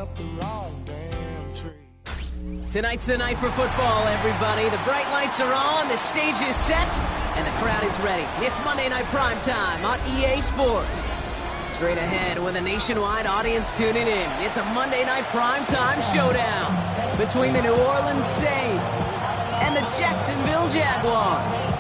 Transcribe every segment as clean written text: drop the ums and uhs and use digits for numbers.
up the wrong damn tree. Tonight's the night for football, everybody. The bright lights are on, the stage is set, and the crowd is ready. It's Monday Night Primetime on EA Sports. Straight ahead with a nationwide audience tuning in. It's a Monday Night Primetime showdown between the New Orleans Saints and the Jacksonville Jaguars.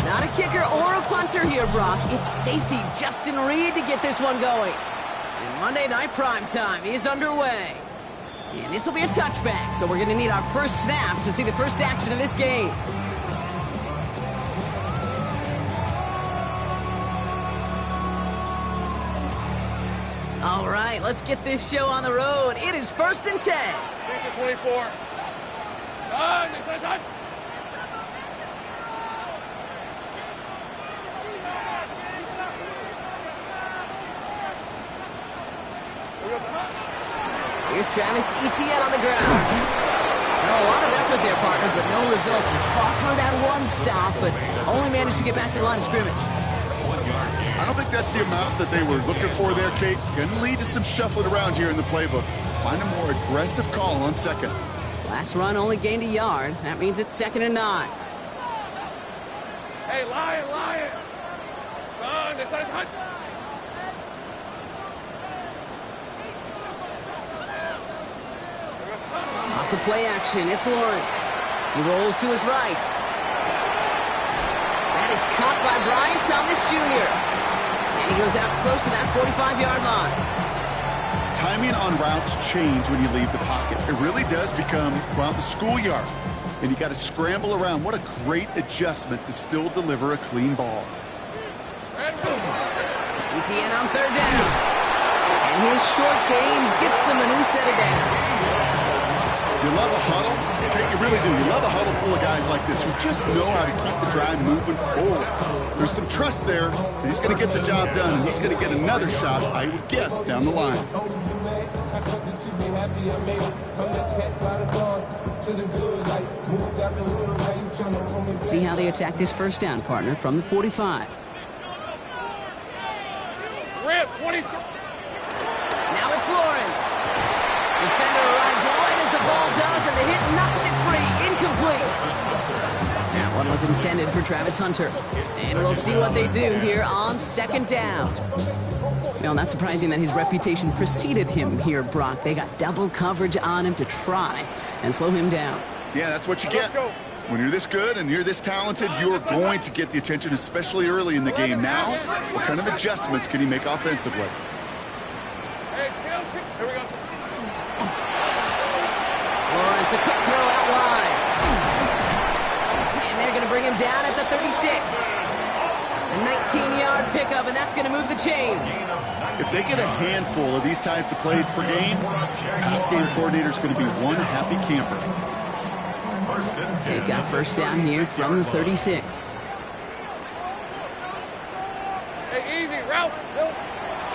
Not a kicker or a punter here, Brock. It's safety Justin Reed to get this one going. And Monday Night Primetime is underway. And this will be a touchback, so we're going to need our first snap to see the first action of this game. All right, let's get this show on the road. It is 1st and 10. 24. Time. Here's Travis Etienne on the ground. A lot of effort there, partner, but no results. He fought for that one stop, but only managed to get back to the line of scrimmage. I don't think that's the amount that they were looking for there, Kate. Going to lead to some shuffling around here in the playbook. Find a more aggressive call on second. Last run only gained a yard. That means it's 2nd and 9. Hey, Lion! Run, this side, hunt. Off the play action, it's Lawrence. He rolls to his right. That is caught by Brian Thomas Jr. And he goes out close to that 45-yard line. Timing on routes change when you leave the pocket. It really does become, well, the schoolyard. And you got to scramble around. What a great adjustment to still deliver a clean ball. Etienne on 3rd down. And his short game gets them a new set of downs. You love a huddle? You really do. You love a huddle full of guys like this who just know how to keep the drive moving forward. There's some trust there that he's going to get the job done, and he's going to get another shot, I would guess, down the line. Let's see how they attack this first down, partner, from the 45. Rip, 20. Now it's Lawrence. Defender arrives right as the ball does, and the hit knocks it free. Incomplete. That one was intended for Travis Hunter. And we'll see what they do here on 2nd down. Well, not surprising that his reputation preceded him here, Brock. They got double coverage on him to try and slow him down. Yeah, that's what you get. When you're this good and you're this talented, you're going to get the attention, especially early in the game. Now, what kind of adjustments can he make offensively? Here we go. Lawrence, a quick throw out wide. And they're going to bring him down at the 36. A 19-yard pickup, and that's going to move the chains. If they get a handful of these types of plays per game, pass game coordinator is going to be one happy camper. They've got first down here from the 36. Hey, easy, route.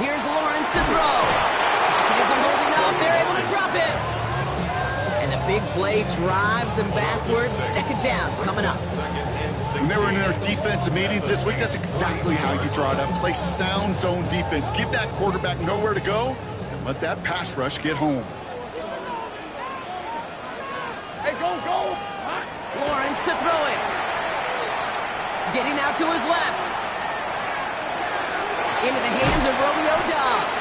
Here's Lawrence to throw. Isn't holding up. They're able to drop it. And the big play drives them backwards. 2nd down coming up. When they were in their defensive meetings this week, that's exactly how you draw it up. Play sound zone defense. Give that quarterback nowhere to go and let that pass rush get home. Hey, go. Lawrence to throw it. Getting out to his left. Into the hands of Romeo Dobbs.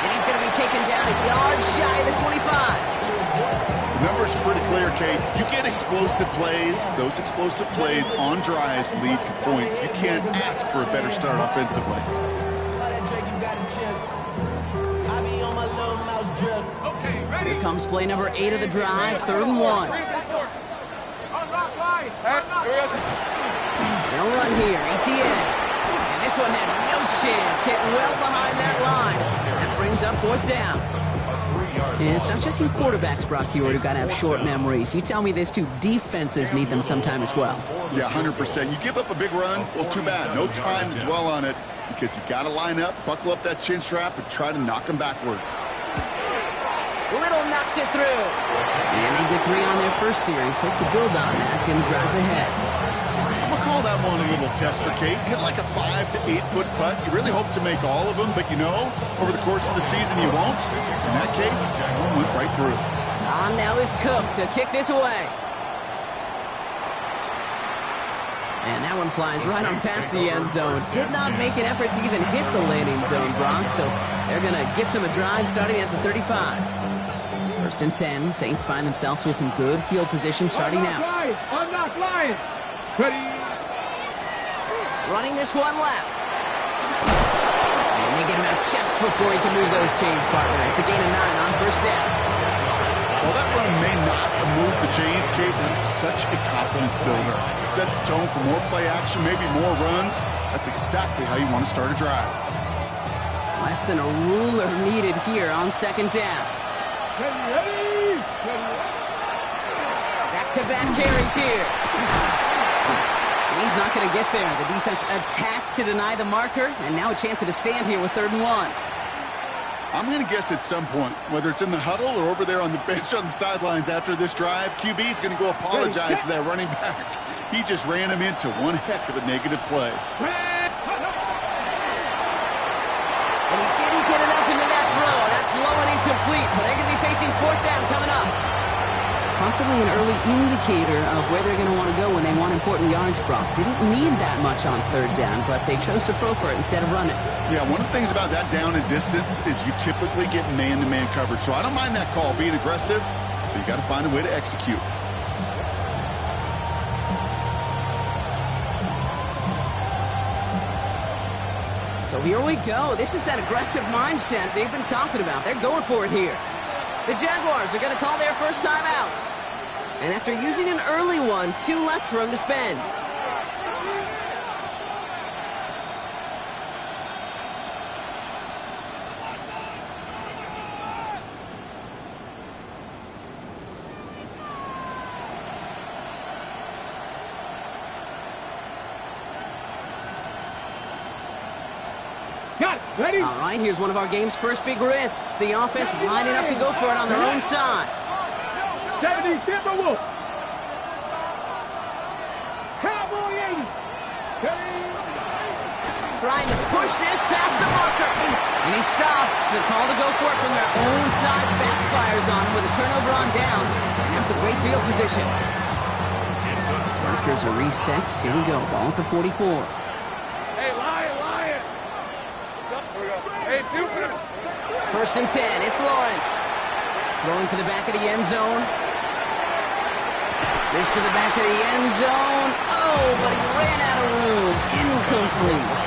And he's going to be taken down a yard shy of the 25. The number's pretty clear, Kate. You get explosive plays. Those explosive plays on drives lead to points. You can't ask for a better start offensively. Here comes play number 8 of the drive, 3rd and 1. They'll run here, Etienne. And this one had no chance, hit well behind that line. That brings up 4th down. And it's not just your quarterbacks, Brock Hewitt, who got to have short memories. You tell me this too, defenses need them sometime as well. Yeah, 100%. You give up a big run, well, too bad. No time to dwell on it because you got to line up, buckle up that chin strap, and try to knock them backwards. Little knocks it through. And they get 3 on their first series. Hope to build on that in the drives ahead. I'm going to call that one a little tester, Kate. Hit like a 5 to 8 foot putt. You really hope to make all of them, but you know, over the course of the season you won't. In that case, one went right through. On now is Cook to kick this away. And that one flies right on past the end zone. Did not make an effort to even hit the landing zone, Brock, so they're going to gift him a drive starting at the 35. First and 10, Saints find themselves with some good field position starting out. Unlock line. Ready. Running this one left. And they get him out just before he can move those chains, partner. It's a gain of 9 on first down. While that run may not move the chains, Kate, that is such a confidence builder. It sets the tone for more play action, maybe more runs. That's exactly how you want to start a drive. Less than a ruler needed here on second down. Ready. Back-to-back carries here. And he's not going to get there. The defense attacked to deny the marker, and now a chance at a stand here with 3rd and 1. I'm going to guess at some point, whether it's in the huddle or over there on the bench on the sidelines after this drive, QB is going to go apologize to that running back. He just ran him into one heck of a negative play. And he didn't get enough into that throw. That's low and incomplete, so they're going to be facing 4th down coming up. Possibly an early indicator of where they're going to want to go when they want important yards, Brock. Didn't need that much on 3rd down, but they chose to throw for it instead of run it. Yeah, one of the things about that down and distance is you typically get man-to-man coverage. So I don't mind that call being aggressive, but you got to find a way to execute. So here we go. This is that aggressive mindset they've been talking about. They're going for it here. The Jaguars are going to call their first time out. And after using an early one, 2 left for them to spend. Got it. Ready. All right, here's one of our game's first big risks. The offense lining up to go for it on their own side. 70 Timberwolves. Cowboy 80. Trying to push this past the marker. And he stops. The call to go for it from their own side backfires on him with a turnover on downs. And that's a great field position. Markers are reset. Here we go. Ball at the 44. Hey, Lion. Hey, 2 for the... First and 10. It's Lawrence. Throwing for the back of the end zone. This to the back of the end zone. Oh, but he ran out of room. Incomplete.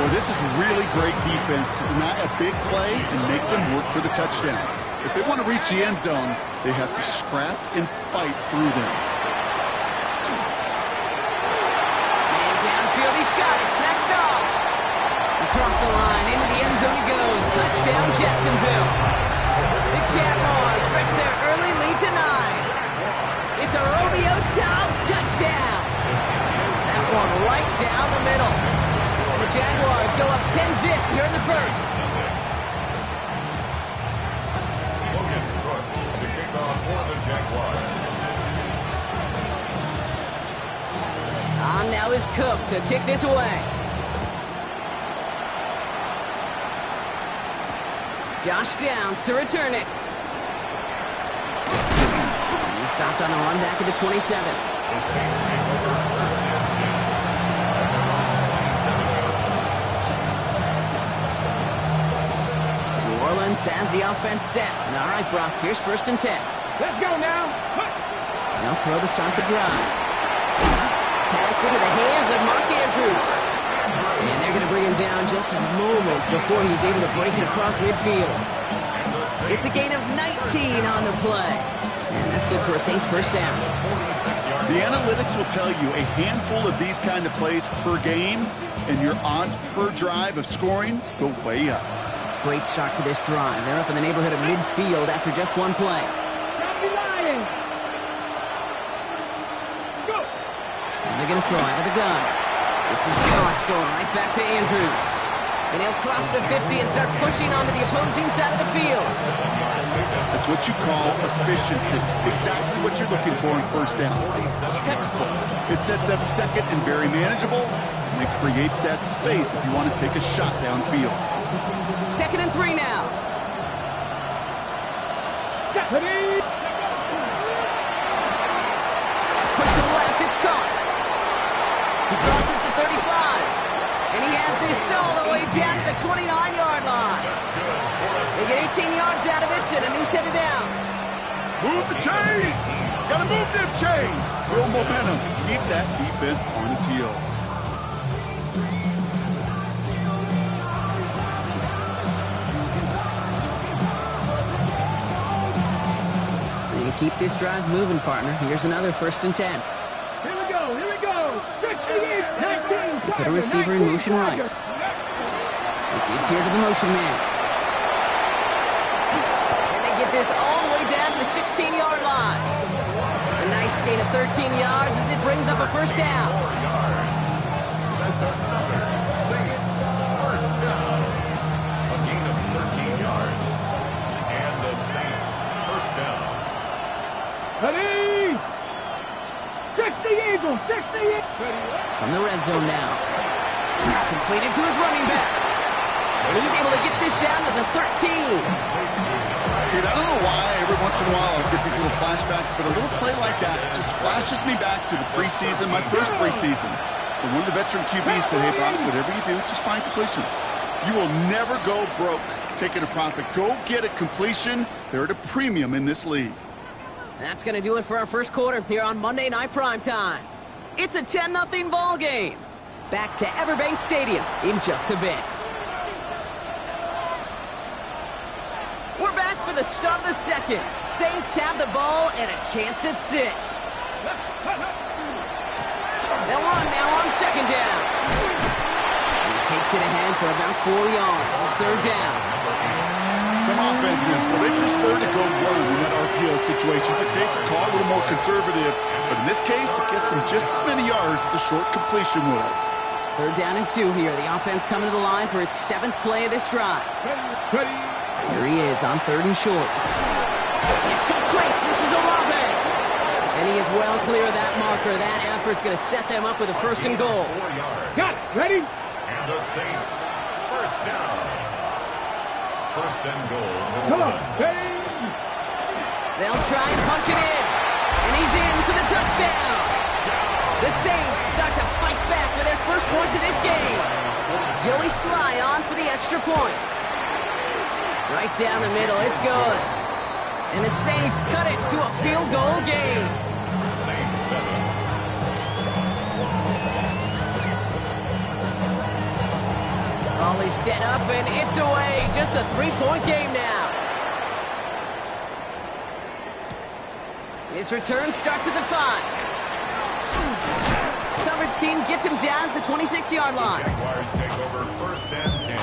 Well, this is really great defense to deny a big play and make them work for the touchdown. If they want to reach the end zone, they have to scrap and fight through them. Man downfield, he's got it. Snacks dogs. Across the line, into the end zone he goes. Touchdown, Jacksonville. The Jaguars stretch their early lead to 9. It's a Romeo Doubs touchdown. That one right down the middle. The Jaguars go up 10-zip here in the first. To kick off for the Jaguars. On now is Cook to kick this away. Josh Downs to return it. He stopped on a run back at the 27. The Saints take over first and 10. New Orleans has the offense set. All right, Brock, here's first and 10. Let's go now. They'll throw to start the drive. Pass into the hands of Mark Andrews. And they're going to bring him down just a moment before he's able to break it across midfield. It's a gain of 19 on the play. And that's good for a Saints first down. The analytics will tell you a handful of these kind of plays per game, and your odds per drive of scoring go way up. Great start to this drive. They're up in the neighborhood of midfield after just one play. And they're going to throw out of the gun. This is Cox going right back to Andrews. And he'll cross the 50 and start pushing onto the opposing side of the field. That's what you call efficiency. Exactly what you're looking for in first down. Textbook. It sets up second and very manageable, and it creates that space if you want to take a shot downfield. 2nd and 3 now. Quick to the left, it's caught. He crosses the 35. And he has this all the way down to the 29-yard line. They get 18 yards out of it and a new set of downs. Move the chains! Gotta move them chains! Build momentum. Keep that defense on its heels. And keep this drive moving, partner. Here's another 1st and 10. Here we go, here we go. 19. They put a receiver in motion right. They give here to the motion man. And they get this all the way down to the 16-yard line. A nice gain of 13 yards as it brings up a 1st down. That's another Saints first down. A gain of 13 yards. And the Saints first down. Ready? 60 Eagles, 60 Eagles. From the red zone now. Completed to his running back. And he's able to get this down to the 13. Dude, I don't know why every once in a while I get these little flashbacks, but a little play like that just flashes me back to the preseason, my first preseason. And one of the veteran QBs said, hey, Bob, whatever you do, just find completions. You will never go broke taking a profit. Go get a completion. They're at a premium in this league. That's going to do it for our first quarter here on Monday Night Primetime. It's a 10-0 ball game. Back to Everbank Stadium in just a bit. We're back for the start of the second. Saints have the ball and a chance at 6. They'll run now on 2nd down. He takes it ahead for about 4 yards. It's 3rd down. Some offenses, well, they prefer to go low in that RPO situation. It's a safer call, a little more conservative. But in this case, it gets them just as many yards as a short completion would have. 3rd down and 2 here. The offense coming to the line for its 7th play of this drive. Here he is on 3rd and short. It's complete. This is Olave. And he is well clear of that marker. That effort's going to set them up with a 1st and goal. 4 yards. Guts, ready? And the Saints first down. 1st and goal. Come on, ready? They'll try and punch it in. And he's in for the touchdown. The Saints start to fight back with their first points of this game. Joey Sly on for the extra point. Right down the middle, it's good. And the Saints cut it to a field goal game. Saints 7. All is set up and it's away. Just a 3-point game now. His return starts at the 5. Coverage team gets him down at the 26-yard line. Jaguars take over 1st and 10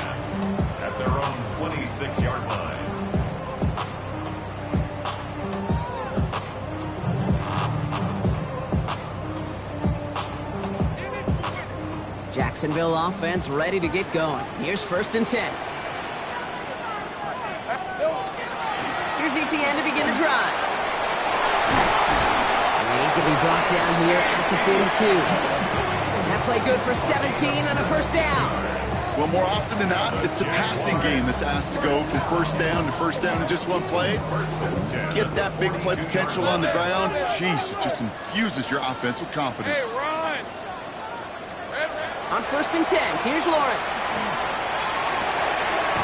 at their own 26-yard line. Jacksonville offense ready to get going. Here's 1st and 10. Here's ETN to begin the drive. And he's going to be brought down here at the 42. That play good for 17 on a 1st down. Well, more often than not, it's a passing game that's asked to go from 1st down to 1st down in just one play. Get that big play potential on the ground. Jeez, it just infuses your offense with confidence. Hey, run! On 1st and 10, here's Lawrence.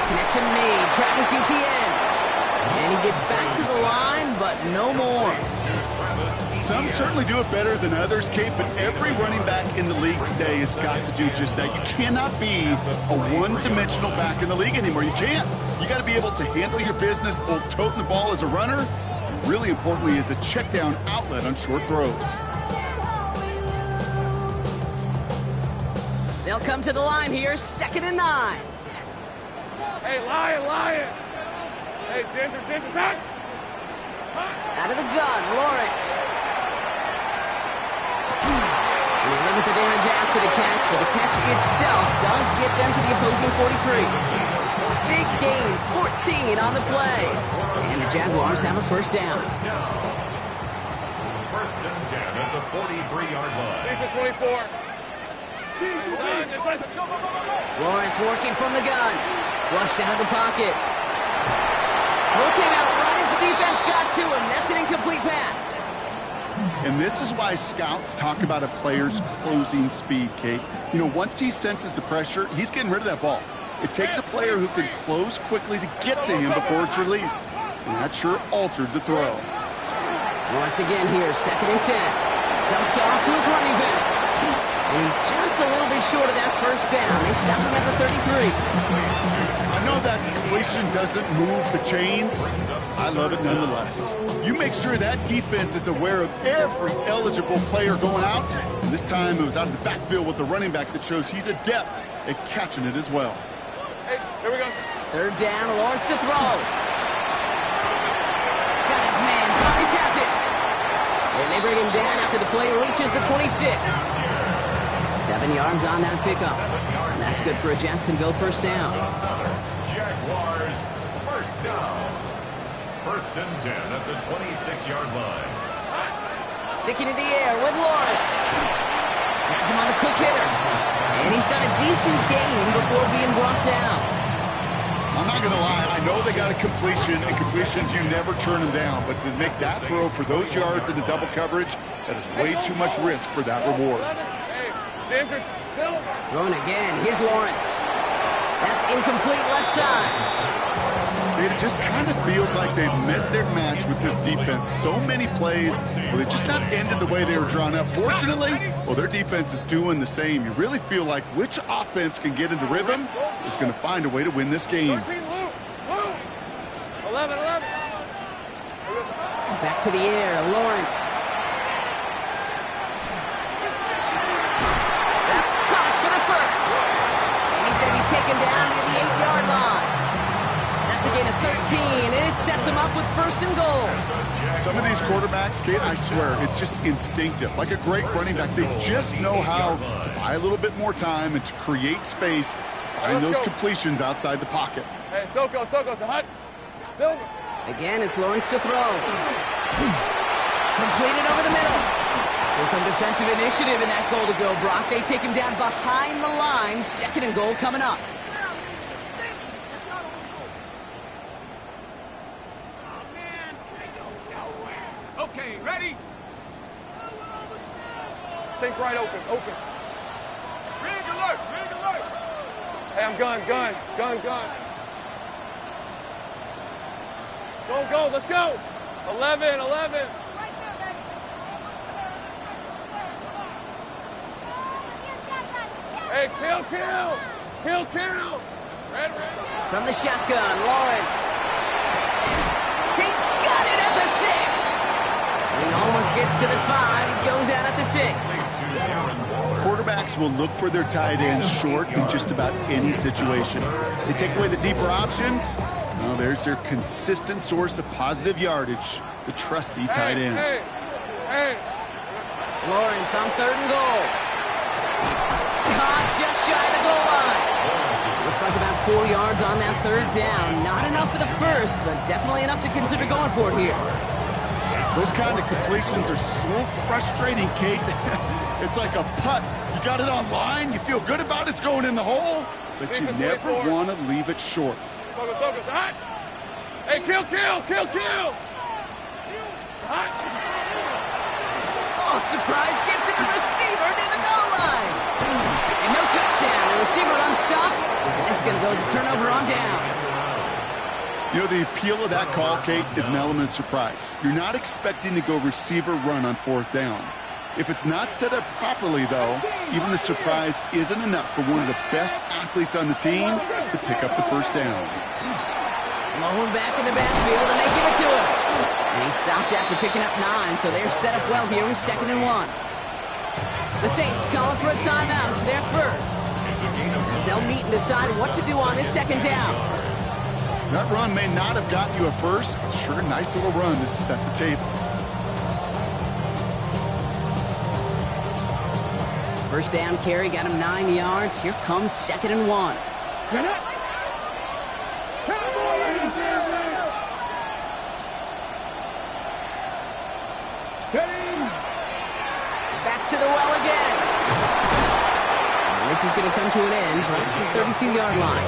Connection made, Travis Etienne. And he gets back to the line, but no more. Some certainly do it better than others, Kate, but every running back in the league today has got to do just that. You cannot be a one-dimensional back in the league anymore. You can't. You got to be able to handle your business, both toting the ball as a runner, and really importantly, as a check-down outlet on short throws. They'll come to the line here, 2nd and 9. Hey, Lion! Hey, Ginger, back! Out of the gun, Lawrence. And they limit the damage after to the catch, but the catch itself does get them to the opposing 43. Big gain, 14 on the play. And the Jaguars have a first down. First and 10 at the 43-yard line. He's at 24. Lawrence working from the gun. Flushed out of the pocket. Throw came out right as the defense got to him. That's an incomplete pass. And this is why scouts talk about a player's closing speed, Kate. You know, once he senses the pressure, he's getting rid of that ball. It takes a player who can close quickly to get to him before it's released. And that sure altered the throw. Once again here, 2nd and 10. Dumped off to his running back. And he's just a little bit short of that first down. They stop him at the 33. I know that completion doesn't move the chains. I love it nonetheless. You make sure that defense is aware of every eligible player going out. And this time it was out of the backfield with the running back that shows he's adept at catching it as well. Hey, here we go. 3rd down, Lawrence to throw. Got his man, Thomas has it. And they bring him down after the play reaches the 26. 7 yards on that pickup. And that's good for a Jacksonville first down. Jaguars first down. First and 10 at the 26-yard line. Sticking in the air with Lawrence. Has him on the quick hitter. And he's got a decent gain before being brought down. I'm not going to lie. I know they got a completion, and completions, you never turn them down. But to make that throw for those yards in the double coverage, that is way too much risk for that reward. Throwing again. Here's Lawrence. That's incomplete left side. It just kind of feels like they've met their match with this defense. So many plays where they just not ended the way they were drawn up. Fortunately, well, their defense is doing the same. You really feel like which offense can get into rhythm is going to find a way to win this game. 11. Back to the air. Lawrence. That's caught for the first. And he's going to be taken down near the 8-yard line. That's a gain of 13, and it sets him up with 1st and goal. Some of these quarterbacks, Kate, I swear, it's just instinctive. Like a great running back, they just know how to buy a little bit more time and to create space to find those completions outside the pocket. Hey, Soko, hot. Silver. Again, it's Lawrence to throw. Completed over the middle. So some defensive initiative in that goal to go, Brock. They take him down behind the line. 2nd and goal coming up. Okay, ready? Take right open. Rig alert. Hey, I'm gun. Go, let's go. 11. Right there, baby. Hey, kill. Red. From the shotgun, Lawrence. He's got it at the 6. He almost gets to the 5. He goes out at the 6. Quarterbacks will look for their tight ends short in just about any situation. They take away the deeper options. Well, there's their consistent source of positive yardage, the trusty tight end. Hey. Lawrence on 3rd and goal. Caught just shy of the goal line. Looks like about 4 yards on that 3rd down. Not enough for the first, but definitely enough to consider going for it here. Those kind of completions are so frustrating, Kate. It's like a putt. You got it on line, you feel good about it's going in the hole, but you never want to leave it short. Soko, it's hot. Hey, kill. It's hot. Oh, surprise gift to the receiver near the goal line. And no touchdown. The receiver unstopped. And this is going to go as a turnover on downs. You know, the appeal of that call, Kate, is an element of surprise. You're not expecting to go receiver run on 4th down. If it's not set up properly, though, even the surprise isn't enough for one of the best athletes on the team to pick up the first down. Blown back in the backfield, and they give it to him. And he stopped after picking up 9, so they're set up well here with 2nd and 1. The Saints calling for a timeout. It's their first. As they'll meet and decide what to do on this 2nd down. That run may not have gotten you a first, but sure, nice little run to set the table. First down carry got him 9 yards. Here comes 2nd and 1. Back to the well again. And this is going to come to an end right at the 32-yard line.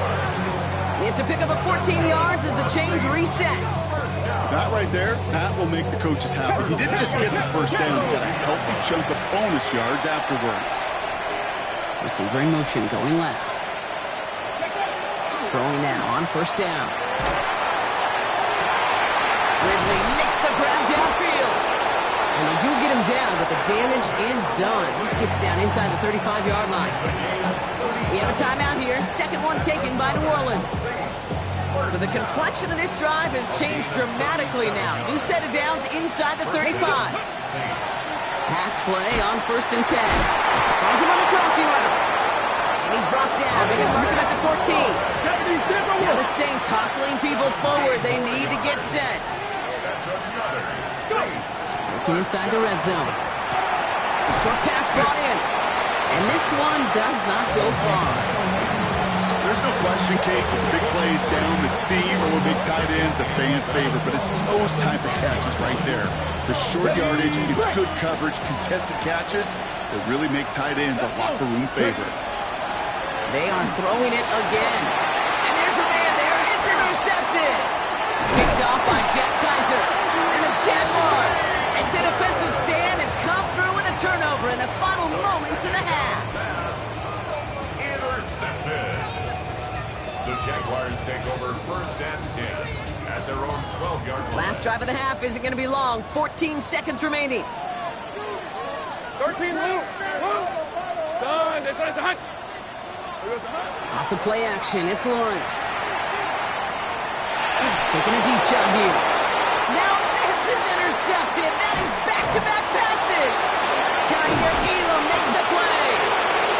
It's a pickup of 14 yards as the chains reset. That right there, that will make the coaches happy. He didn't just get the first down, he got a healthy chunk of bonus yards afterwards. Receiver in motion going left. Throwing now on first down. Ridley makes the grab downfield. And they do get him down, but the damage is done. This gets down inside the 35-yard line. We have a timeout here. Second one taken by New Orleans. So the complexion of this drive has changed dramatically now. New set of downs inside the 35. Pass play on 1st and 10. Finds him on the crossing route. And he's brought down. They can mark him at the 14. Now the Saints hustling people forward. They need to get set. Working inside the red zone. Short pass brought in. And this one does not go far. There's no question, Kate, with big plays down the seam or with big tight ends, a fan favorite, but it's those type of catches right there. The short yardage, it's good coverage, contested catches that really make tight ends a locker room favorite. They are throwing it again. And there's a man there. It's intercepted. Picked off by Jack Kaiser. And the Jaguars make the defensive stand and come through with a turnover in the final moments of the half. Intercepted. The Jaguars take over 1st and 10 at their own 12-yard line. Last drive of the half isn't going to be long. 14 seconds remaining. 13 Luke. Son, this is a hunt. Off the play action, it's Lawrence. Taking a deep shot here. Now this is intercepted. That is back-to-back passes. Kaiser Elam makes the play.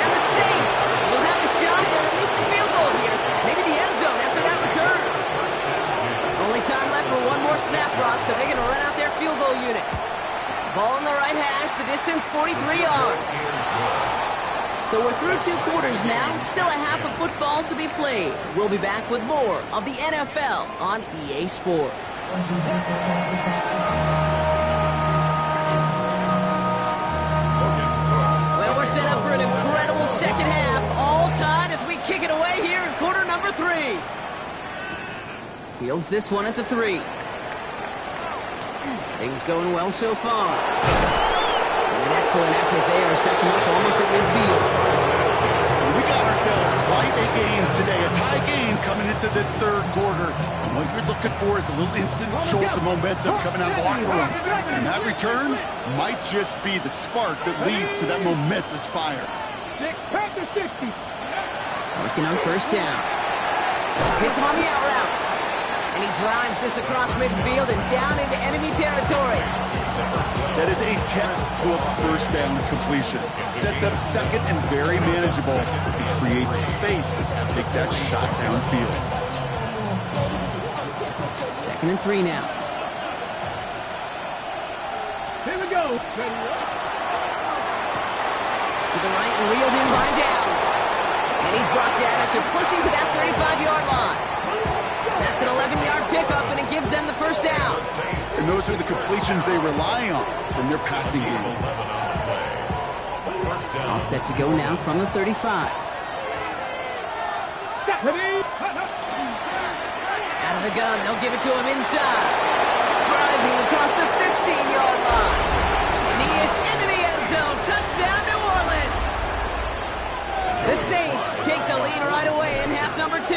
And the Saints will have a shot at least a field goal here. Maybe the end zone after that return. Only time left for one more snap, Brock, so they're going to run out their field goal unit. Ball on the right hash, the distance 43 yards. So we're through 2 quarters now, still a half of football to be played. We'll be back with more of the NFL on EA Sports. Well, we're set up for an incredible second half, all tied as we kick it away here in quarter number 3. Fields this one at the 3. Things going well so far. An excellent effort there, sets him up almost at midfield. We got ourselves quite a game today, a tie game coming into this 3rd quarter. And what you're looking for is a little instant jolt of momentum coming out of the locker room. And that return might just be the spark that leads to that momentous fire. Working on first down. Hits him on the out route. And he drives this across midfield and down into enemy territory. That is a textbook first down completion. Sets up 2nd and very manageable. It creates space to take that shot downfield. 2nd and 3 now. Here we go. To the right and reeled in by Downs. And he's brought down after pushing to that 35-yard line. That's an 11-yard pickup, and it gives them the first down. And those are the completions they rely on from their passing game. All set to go now from the 35. Out of the gun, they'll give it to him inside. Driving across the 15-yard line. And he is into the end zone. Touchdown, New Orleans. The Saints take the lead right away in half number 2.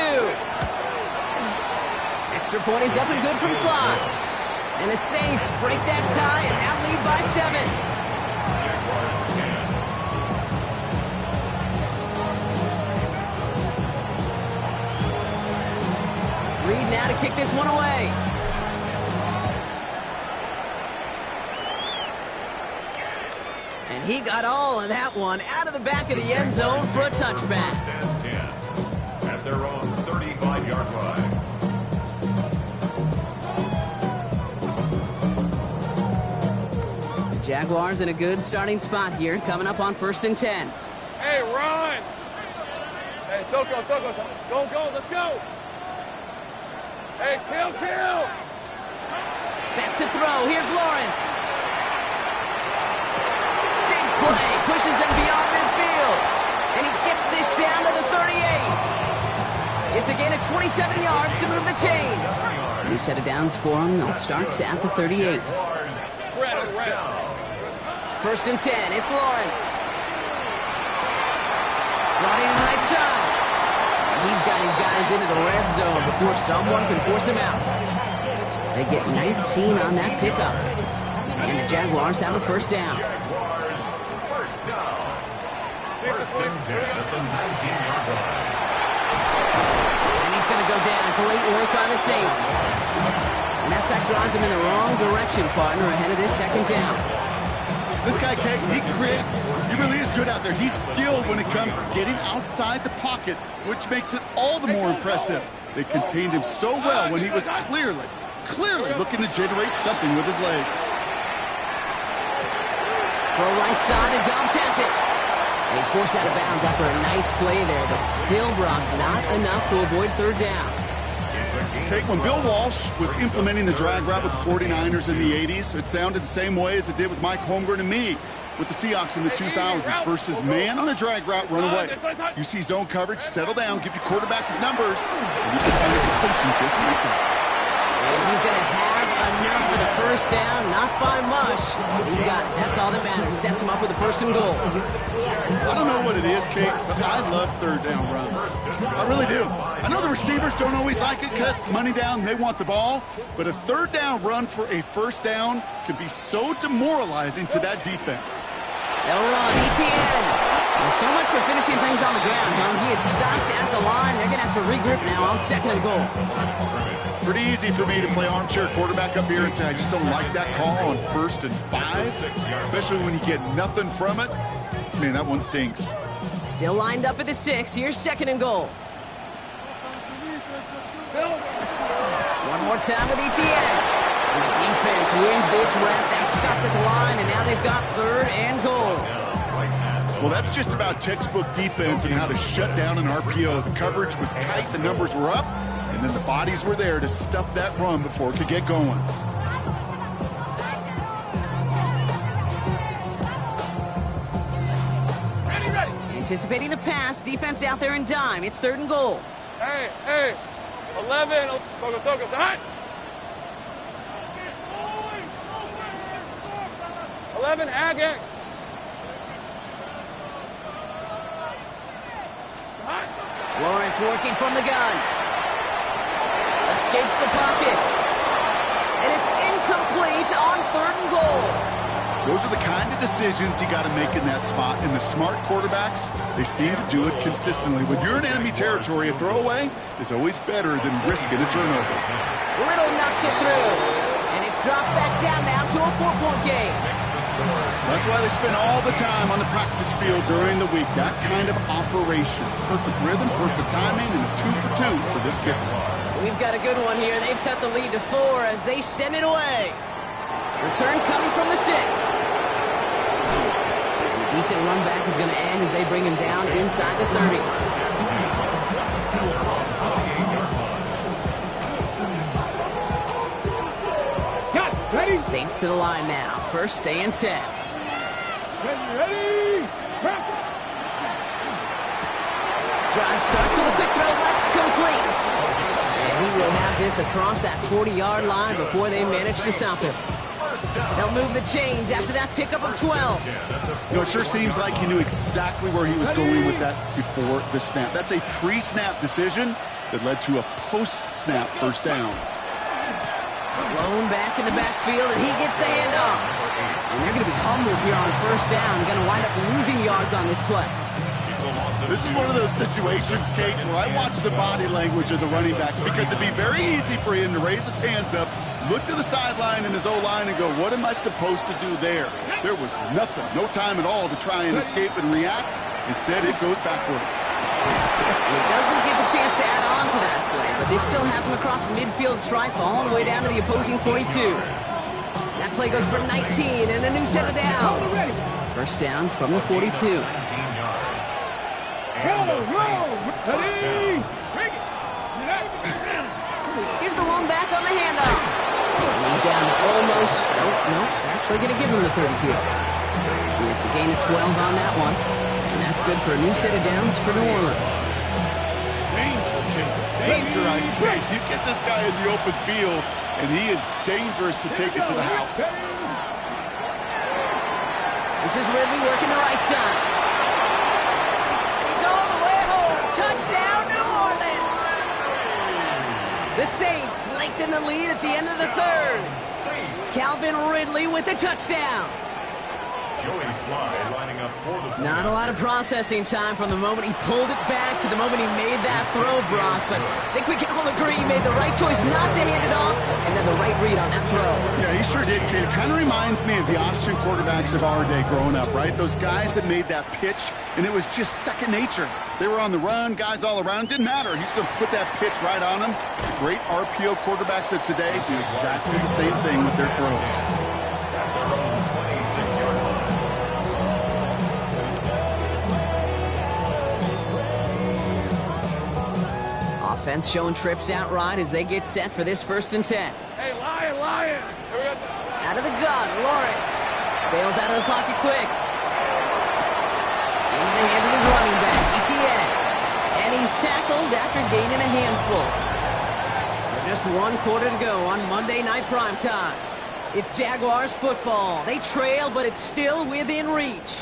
Extra point is up and good from slot. And the Saints break that tie and now lead by 7. Reed now to kick this one away. And he got all of that one out of the back of the end zone for a touchback. At their own 35-yard line. Jaguars in a good starting spot here, coming up on 1st and 10. Hey, run! Hey, Soko. Go, let's go! Hey, kill! Back to throw. Here's Lawrence. Big play. Pushes them beyond midfield. And he gets this down to the 38. It's a gain of 27 yards to move the chains. New set of downs for him. They'll start at the 38. First and 10. It's Lawrence. Brought in right side. He's got his guys into the red zone before someone can force him out. They get 19 on that pickup. And the Jaguars have a first down. First and 10 at the 19-yard line. And he's going to go down. Great work by the Saints. And that sack drives him in the wrong direction, partner, ahead of this second down. This guy, Kate, he really is good out there. He's skilled when it comes to getting outside the pocket, which makes it all the more impressive. They contained him so well when he was clearly looking to generate something with his legs. Throw right side, and Dobbs has it. And he's forced out of bounds after a nice play there, but still, Brock, not enough to avoid third down. Okay, when Bill Walsh was implementing the drag route with the 49ers in the 80s, it sounded the same way as it did with Mike Holmgren and me with the Seahawks in the 2000s versus man on a drag route, run away. You see zone coverage, settle down, give your quarterback his numbers, and you can find a completion just like that. And he's going to have enough for the first down, not by much. He got it. That's all that matters. Sets him up with a first and goal. I don't know what it is, Kate, but I love third down runs. I really do. I know the receivers don't always like it because money down, they want the ball. But a third down run for a first down can be so demoralizing to that defense. They'll run. ETN. Well, so much for finishing things on the ground, huh? He is stopped at the line. They're going to have to regroup now on second and goal. Pretty easy for me to play armchair quarterback up here and say I just don't like that call on 1st and 5, especially when you get nothing from it. Man, that one stinks. Still lined up at the 6. Here's second and goal. One more time with ETN. And the defense wins this rep. That's stopped at the line, and now they've got third and goal. Well, that's just about textbook defense and how to shut down an RPO. The coverage was tight, the numbers were up, and then the bodies were there to stuff that run before it could get going. Ready. Anticipating the pass, defense out there in dime. It's third and goal. Hey. 11. Soko, hot. 11, Agag. Lawrence working from the gun. Escapes the pocket. And it's incomplete on third and goal. Those are the kind of decisions you got to make in that spot. And the smart quarterbacks, they seem to do it consistently. When you're in enemy territory, a throwaway is always better than risking a turnover. Little knocks it through. And it's dropped back down now to a 4-point game. That's why they spend all the time on the practice field during the week. That kind of operation. Perfect rhythm, perfect timing, and a 2 for 2 for this kicker. We've got a good one here. They've cut the lead to 4 as they send it away. Return coming from the 6. And a decent run back is going to end as they bring him down inside the 30. Ready. Saints to the line now. First and 10. Ready. Drive start to the quick throw left, complete. And he will have this across that 40-yard line before they manage to stop him. They'll move the chains after that pickup of 12. You know, it sure seems like he knew exactly where he was going with that before the snap. That's a pre-snap decision that led to a post-snap first down. Blown back in the backfield, and he gets the handoff. And they're going to be humbled here on first down. Going to wind up losing yards on this play. This is one of those situations, Kate, where I watch the body language of the running back because it'd be very easy for him to raise his hands up, look to the sideline in his O-line and go, what am I supposed to do there? There was nothing, no time at all to try and escape and react. Instead, it goes backwards. He doesn't get the chance to add on to that play, but this still has him across the midfield stripe all the way down to the opposing 42. That play goes for 19 and a new set of downs. First down from the 42. And the Saints, first down. Here's the one back on the handoff. And he's down to almost, nope, actually going to give him the 30 here. It's a gain of 12 on that one. And that's good for a new set of downs for New Orleans. Danger, I say. You get this guy in the open field, and he is dangerous to take it to the house. This is Ridley working the right side. He's all the way home. Touchdown, New Orleans. The Saints lengthen the lead at the end of the third. Calvin Ridley with the touchdown. Joey Sly lining up for the point. Not a lot of processing time from the moment he pulled it back to the moment he made that throw, Brock. But I think we can all agree he made the right choice not to hand it off, and then the right read on that throw. Yeah, he sure did, Kate. It kind of reminds me of the option quarterbacks of our day growing up, right? Those guys that made that pitch, and it was just second nature. They were on the run, guys all around. Didn't matter. He's going to put that pitch right on them. Great RPO quarterbacks of today do exactly the same thing with their throws. Offense showing trips out right as they get set for this 1st and 10. Hey, Lion. Here we go. Out of the gun, Lawrence. Bails out of the pocket quick. Into the hands of his running back, ETN. And he's tackled after gaining a handful. So just 1 quarter to go on Monday Night Primetime. It's Jaguars football. They trail, but it's still within reach.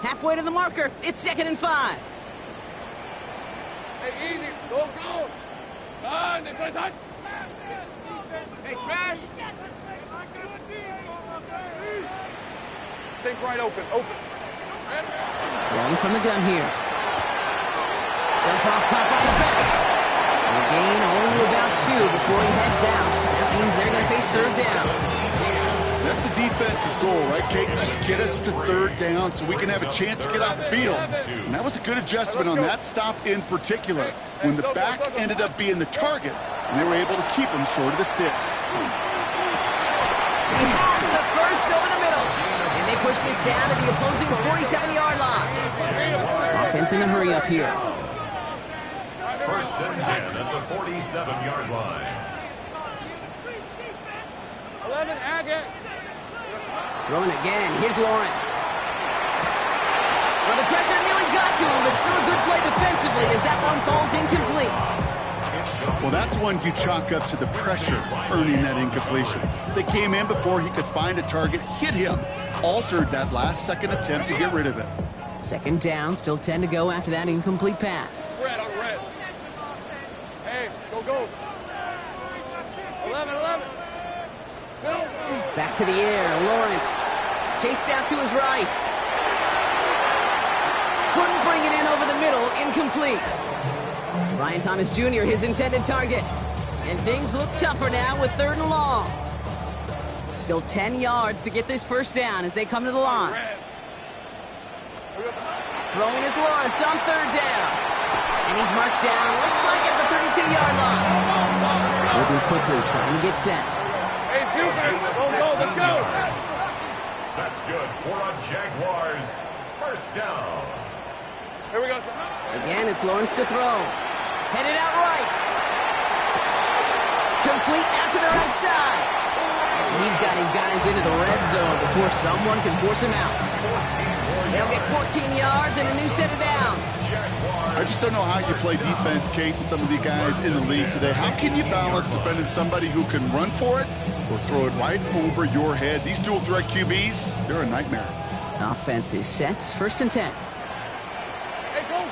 Halfway to the marker. It's 2nd and 5. Hey, easy. Go. Run. Inside. Hey, smash. Think right open. Going from the gun here. Jump off, caught by his back. And a gain only about 2 before he heads out. That means they're going to face 3rd down. That's a defense's goal, right, Kate? Just get us to 3rd down so we can have a chance to get off the field. And that was a good adjustment on that stop in particular, when the back ended up being the target, and they were able to keep him short of the sticks. He has the first over the middle, and they push this down to the opposing 47-yard line. Offense in a hurry up here. 1st and 10 at the 47-yard line. 11, Agate. Throwing again. Here's Lawrence. Well, the pressure nearly got to him, but still a good play defensively as that one falls incomplete. Well, that's one you chalk up to the pressure earning that incompletion. They came in before he could find a target, hit him, altered that last-second attempt to get rid of it. 2nd down, still 10 to go after that incomplete pass. Red. Hey, go. 11. Back to the air, Lawrence. Chased out to his right. Couldn't bring it in over the middle, incomplete. Ryan Thomas Jr., his intended target. And things look tougher now with 3rd and long. Still 10 yards to get this 1st down as they come to the line. Throwing is Lawrence on 3rd down. And he's marked down, looks like at the 32-yard line. Moving quickly, trying to get set. Hey, Jupiter. Go. Let's go. That's good for a Jaguars 1st down. Here we go. Again, it's Lawrence to throw. Headed out right. Complete out to the right side. And he's got his guys into the red zone before someone can force him out. They'll get 14 yards and a new set of downs. I just don't know how you play defense, Kate, and some of the guys in the league today. How can you balance defending somebody who can run for it or throw it right over your head? These dual threat QBs, they're a nightmare. Offense is set. 1st and 10. Hey, go.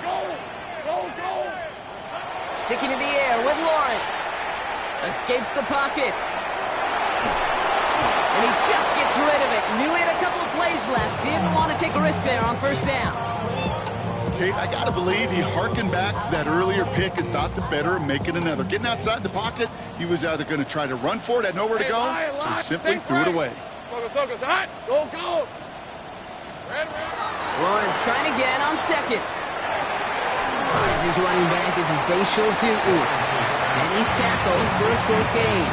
Sticking in the air with Lawrence. Escapes the pocket. And he just gets rid of it. Knew he had a couple of plays left. Didn't want to take a risk there on 1st down. Kate, I got to believe he harkened back to that earlier pick and thought the better of making another. Getting outside the pocket, he was either going to try to run for it, had nowhere to go, so he simply threw it away. Soka, hot. Go. Red. Lawrence trying again on 2nd. Finds his running back as his base show to And he's tackled for a short gain.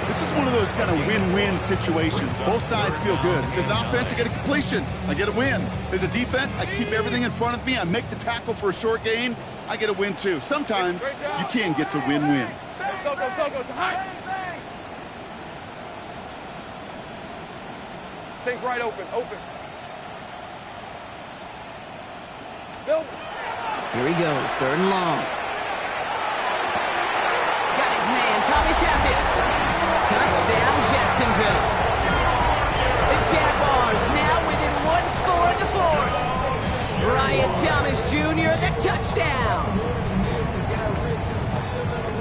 This is one of those kind of win-win situations. Both sides feel good. As an offense, I get a completion. I get a win. As a defense, I keep everything in front of me. I make the tackle for a short gain. I get a win, too. Sometimes you can get to win-win. Go, go, go, go. High. Take right open, open. Phil. Here he goes, 3rd and long. Got his man, Thomas has it. Touchdown, Jacksonville. The Jaguars now within 1 score in the 4th. Brian Thomas Jr., the touchdown.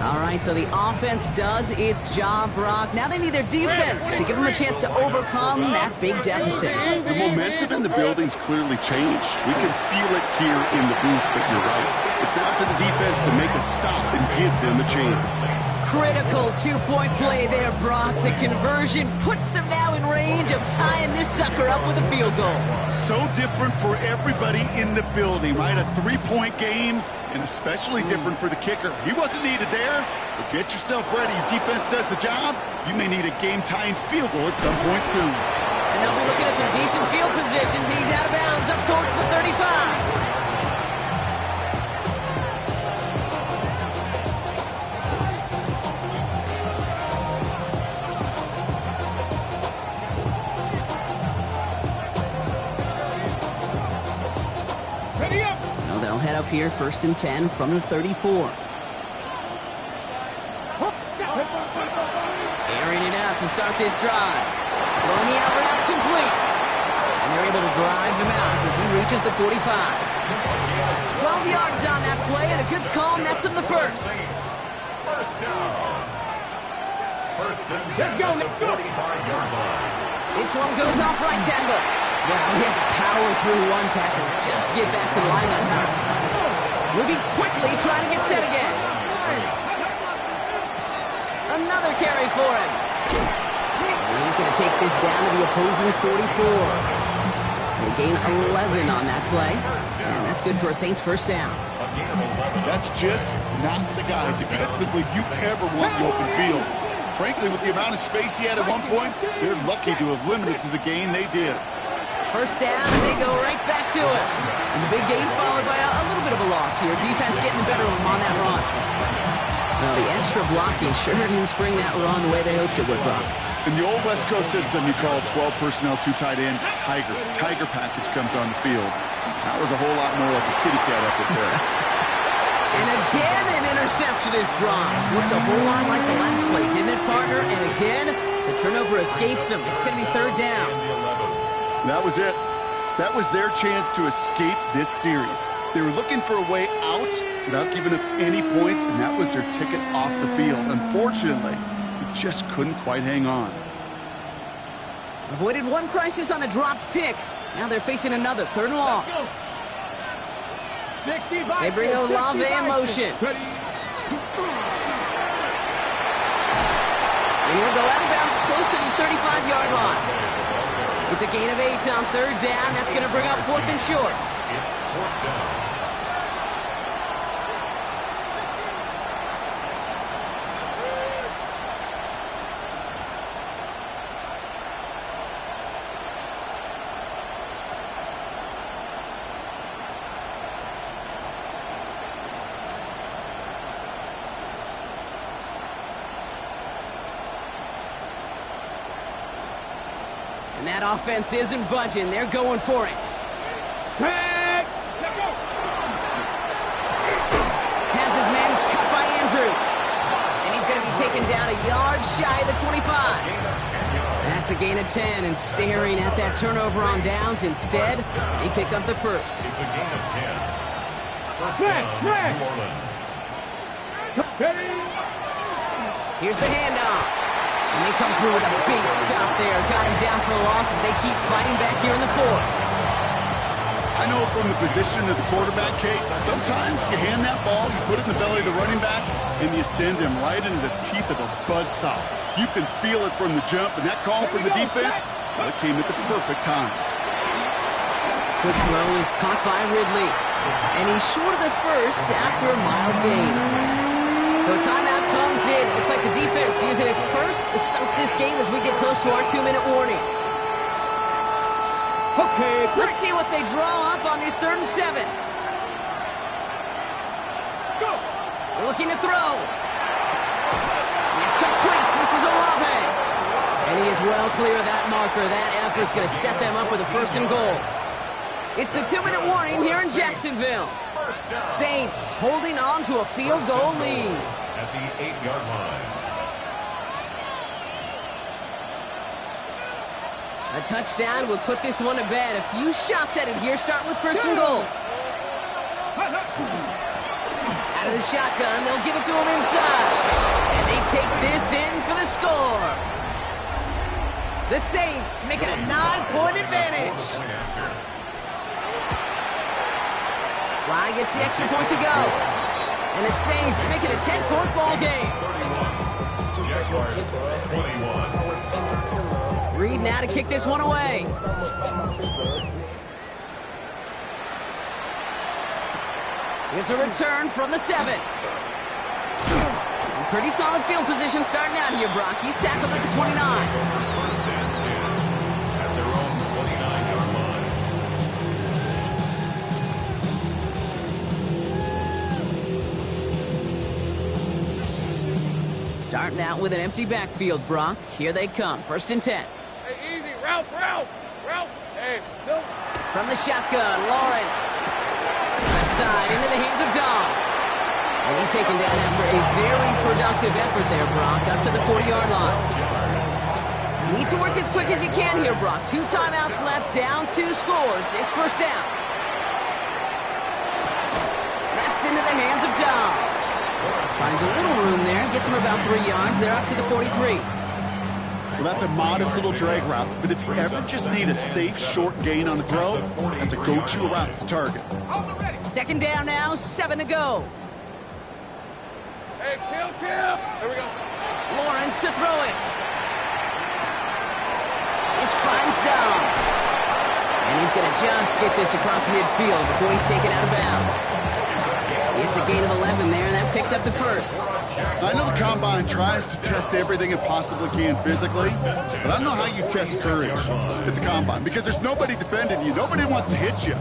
All right, so the offense does its job, Brock. Now they need their defense to give them a chance to overcome that big deficit. The momentum in the building's clearly changed. We can feel it here in the booth, but you're right. It's now to the defense to make a stop and give them a chance. Critical 2-point play there, Brock. The conversion puts them now in range of tying this sucker up with a field goal. So different for everybody in the building, right? A 3-point game, and especially different for the kicker. He wasn't needed there, but get yourself ready. Your defense does the job. You may need a game-tying field goal at some point soon. And they'll be looking at some decent field position. He's out of bounds up towards the 35. Head up here, 1st and 10 from the 34. Airing it out to start this drive. Throwing the out route complete. And they're able to drive him out as he reaches the 45. 12 yards on that play, and a good call nets him the first. First down. First and 10 at the 45-yard line. This one goes off right tackle. Well, he had to power through one tackle just to get back to the line that time. Moving quickly, trying to get set again. Another carry for him. And he's going to take this down to the opposing 44. They gain 11 on that play. And that's good for a Saints first down. That's just not the guy defensively you ever want in the open field. Frankly, with the amount of space he had at one point, they're lucky to have limited to the gain they did. First down, and they go right back to it. And the big gain followed by a little bit of a loss here. Defense getting the better of them on that run. Well, the extra blocking sure didn't spring that run the way they hoped it would, Brock. In the old West Coast system, you call 12 personnel, 2 tight ends, Tiger. Tiger package comes on the field. That was a whole lot more like a kitty cat effort there. And again, an interception is dropped. Looked a whole lot like the last play, didn't it, partner? And again, the turnover escapes him. It's going to be 3rd down. That was it. That was their chance to escape this series. They were looking for a way out without giving up any points, and that was their ticket off the field. Unfortunately, they just couldn't quite hang on. Avoided one crisis on the dropped pick. Now they're facing another, 3rd and long. They bring Olave in motion. And he'll go out of bounds close to the 35-yard line. It's a gain of 8 on 3rd down. That's going to bring up 4th and short. It's 4th down. And that offense isn't budging. They're going for it. Has his man. It's cut by Andrews. And he's going to be taken down a yard shy of the 25. That's a gain of 10. And staring at that turnover on downs, instead, he picked up the first. It's a gain of 10. First down, New Orleans. Here's the handoff. And they come through with a big stop there. Got him down for a loss as they keep fighting back here in the 4th. I know from the position of the quarterback, Kate, sometimes you hand that ball, you put it in the belly of the running back, and you send him right into the teeth of a buzzsaw. You can feel it from the jump, and that call from the defense, well, it came at the perfect time. Good throw is caught by Ridley. And he's short of the first after a mild gain. So timeout comes in. It looks like the defense using its first to stops this game as we get close to our 2-minute warning. Okay, Let's see what they draw up on this 3rd and 7. go. They're looking to throw. It's complete. This is Olave. And he is well clear of that marker. That effort's going to set them up with a 1st and goal. It's the 2-minute warning here in Jacksonville. Saints holding on to a field goal lead. At the 8-yard line. A touchdown would put this one to bed. A few shots at it here, starting with 1st and goal. Out of the shotgun, they'll give it to him inside. And they take this in for the score. The Saints make it a 9-point advantage. Sly gets the extra point to go. And the Saints make it a 10-point ball game. 31. Jaguars 21. Reed now to kick this one away. Here's a return from the 7. Pretty solid field position starting out here, Brock. He's tackled at the 29. 1st and 10 at their own 29-yard line. Starting out with an empty backfield, Brock. Here they come. 1st and 10. Hey, easy. Ralph. Hey, Silver. From the shotgun, Lawrence. Left side into the hands of Dawes. And he's taken down after a very productive effort there, Brock, up to the 40-yard line. Need to work as quick as you can here, Brock. 2 timeouts left, down 2 scores. It's 1st down. That's into the hands of Dawes. Finds a little room there, gets him about 3 yards. They're up to the 43. Well, that's a modest little drag route, but if you ever just need a safe, short gain on the throw, that's a go-to route to target. 2nd down now, 7 to go. Hey, kill. Here we go. Lawrence to throw it. This finds Dawes. And he's going to just get this across midfield before he's taken out of bounds. It's a gain of 11 there, and that picks up the 1st. I know the Combine tries to test everything it possibly can physically, but I don't know how you test courage at the Combine, because there's nobody defending you. Nobody wants to hit you.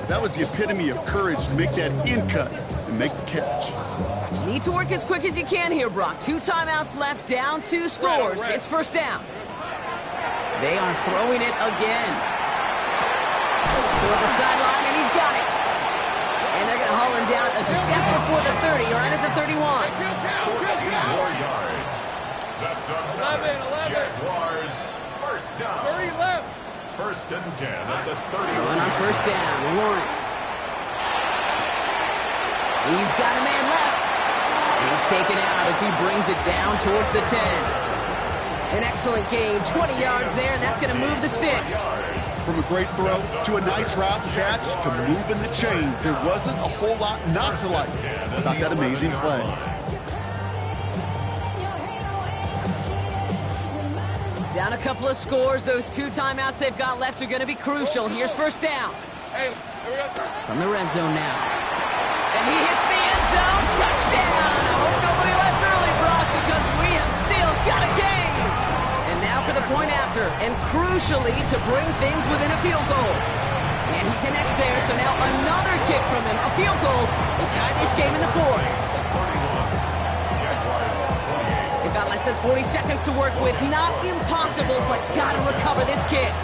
That was the epitome of courage to make that in-cut and make the catch. Need to work as quick as you can here, Brock. 2 timeouts left, down 2 scores. It's 1st down. They are throwing it again. Toward the sideline, and he's got it. And they're going to haul him down a step before the 30, right at the 31. 14 more yards. That's a 11. Jaguars 1st down. 30 left. 1st and 10 at the 30. Going on 1st down, Lawrence. He's got a man left. He's taken out as he brings it down towards the 10. An excellent game, 20 yards there, and that's going to move the sticks. From a great throw to a nice route catch to moving the chains, there wasn't a whole lot not to like about that amazing play. Down a couple of scores. Those 2 timeouts they've got left are going to be crucial. Here's 1st down. Hey, here we go. From the red zone now. And he hits the end zone. Touchdown! I hope nobody left early, Brock, because we have still got a game. And now for the point after, and crucially to bring things within a field goal. And he connects there, so now another kick from him, a field goal, and tie this game in the 4th. They've got less than 40 seconds to work with. Not impossible, but gotta recover this kick.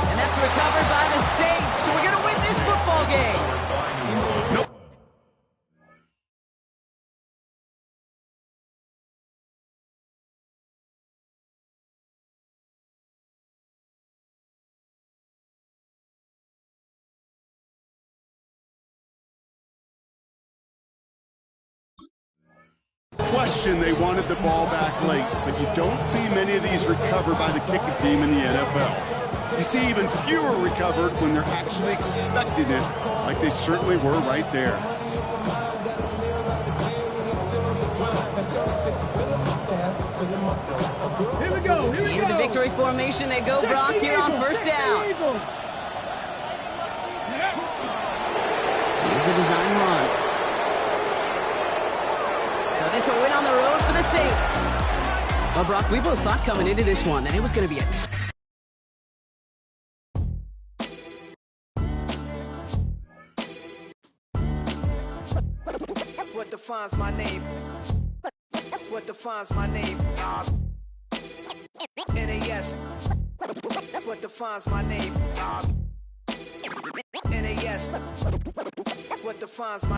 And that's recovered by the Saints, so we're gonna win this football game. Nope. Question, they wanted the ball back late, but you don't see many of these recovered by the kicking team in the NFL. You see even fewer recovered when they're actually expecting it, like they certainly were right there. Here we go. Into the victory formation they go, Brock, here on 1st down. Here's a design run. So this a win on the road for the Saints. Well, Brock, we both thought coming into this one that it was going to be a What defines my name? What defines my name? NAS. What defines my name? NAS. What defines my